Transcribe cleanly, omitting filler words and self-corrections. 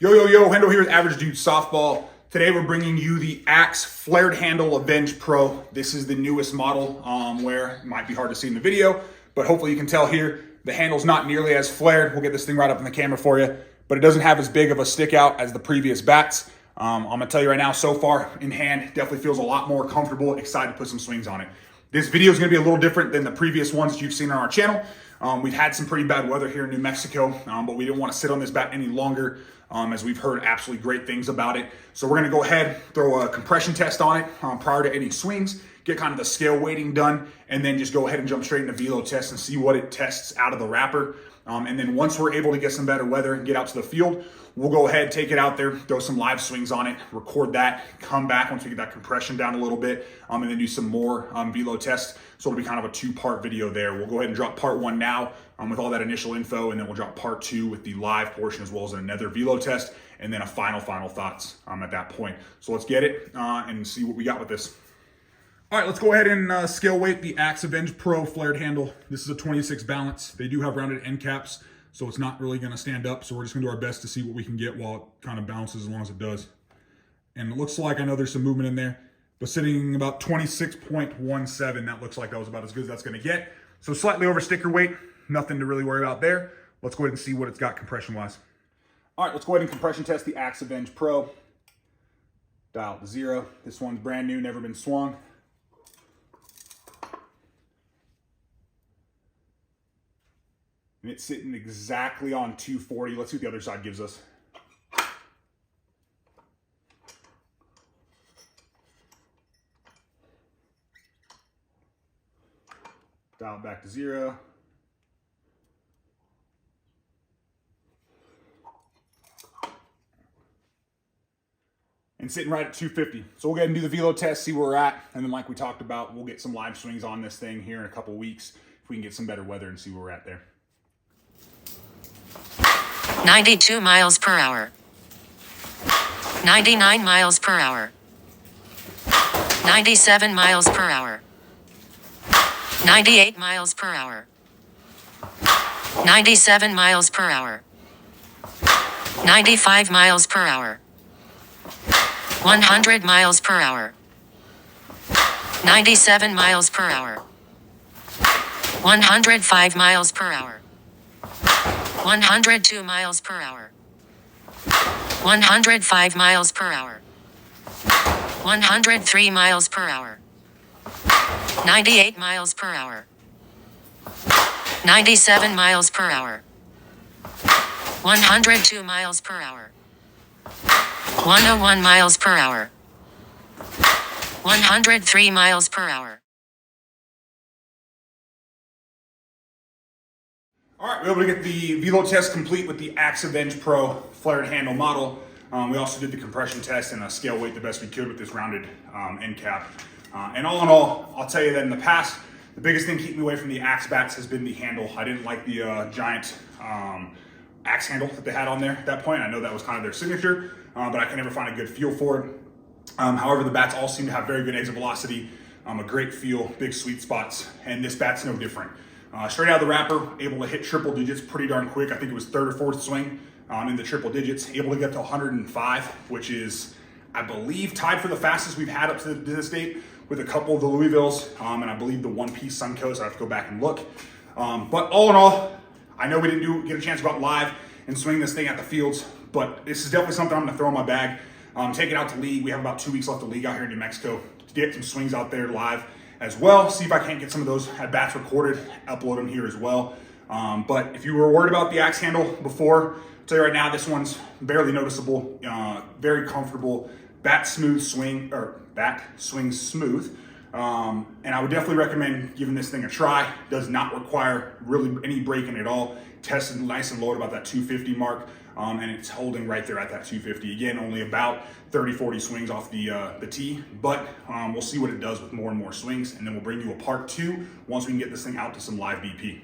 Yo, Hendo here with Average Dude Softball. Today we're bringing you the Axe Flared Handle Avenge Pro. This is the newest model where it might be hard to see in the video, but hopefully you can tell here, the handle's not nearly as flared. We'll get this thing right up in the camera for you, but it doesn't have as big of a stick out as the previous bats. I'm gonna tell you right now, so far in hand, definitely feels a lot more comfortable, excited to put some swings on it. This video is gonna be a little different than the previous ones you've seen on our channel. We've had some pretty bad weather here in New Mexico, but we didn't want to sit on this bat any longer as we've heard absolutely great things about it. So we're going to go ahead, throw a compression test on it prior to any swings, get kind of the scale weighting done, and then just go ahead and jump straight into velo test and see what it tests out of the wrapper. And then once we're able to get some better weather and get out to the field, we'll go ahead, take it out there, throw some live swings on it, record that, come back once we get that compression down a little bit, and then do some more velo tests. So it'll be kind of a two-part video there. We'll go ahead and drop part one now with all that initial info, and then we'll drop part two with the live portion as well as another velo test, and then a final thoughts at that point. So let's get it and see what we got with this. All right, let's go ahead and scale weight the Axe Avenge Pro flared handle. This is a 26 balance. They do have rounded end caps, so it's not really gonna stand up. So we're just gonna do our best to see what we can get while it kind of bounces as long as it does. And it looks like, I know there's some movement in there, but sitting about 26.17, that looks like that was about as good as that's gonna get. So slightly over sticker weight, nothing to really worry about there. Let's go ahead and see what it's got compression-wise. All right, let's go ahead and compression test the Axe Avenge Pro. Dial to 0. This one's brand new, never been swung. And it's sitting exactly on 240. Let's see what the other side gives us. Dial it back to 0. And sitting right at 250. So we'll go ahead and do the velo test, see where we're at. And then like we talked about, we'll get some live swings on this thing here in a couple weeks if we can get some better weather and see where we're at there. 92 miles per hour. 99 miles per hour. 97 miles per hour. 98 miles per hour. 97 miles per hour. 95 miles per hour. 100 miles per hour. 97 miles per hour. 105 miles per hour. 102 miles per hour. 105 miles per hour. 103 miles per hour. 98 miles per hour. 97 miles per hour. 102 miles per hour. 101 miles per hour. 103 miles per hour. All right, we were able to get the velo test complete with the Axe Avenge Pro flared handle model. We also did the compression test and scale weight the best we could with this rounded end cap. And all in all, I'll tell you that in the past, the biggest thing keeping me away from the Axe bats has been the handle. I didn't like the giant Axe handle that they had on there at that point. I know that was kind of their signature, but I could never find a good feel for it. However, the bats all seem to have very good exit velocity, a great feel, big sweet spots, and this bat's no different. Straight out of the wrapper, able to hit triple digits pretty darn quick. I think it was third or fourth swing in the triple digits. Able to get to 105, which is, I believe, tied for the fastest we've had up to this date with a couple of the Louisvilles, and I believe the one-piece Suncoast. I have to go back and look. But all in all, I know we didn't get a chance to go out live and swing this thing at the fields, but this is definitely something I'm gonna throw in my bag. Take it out to league. We have about 2 weeks left of league out here in New Mexico to get some swings out there live as well. See if I can't get some of those at bats recorded, upload them here as well. But if you were worried about the Axe handle before, I'll tell you right now, this one's barely noticeable, very comfortable, bat swing smooth. And I would definitely recommend giving this thing a try. Does not require really any braking at all. Tested nice and low at about that 250 mark. And it's holding right there at that 250. Again, only about 30-40 swings off the tee, but we'll see what it does with more and more swings, and then we'll bring you a part two once we can get this thing out to some live BP.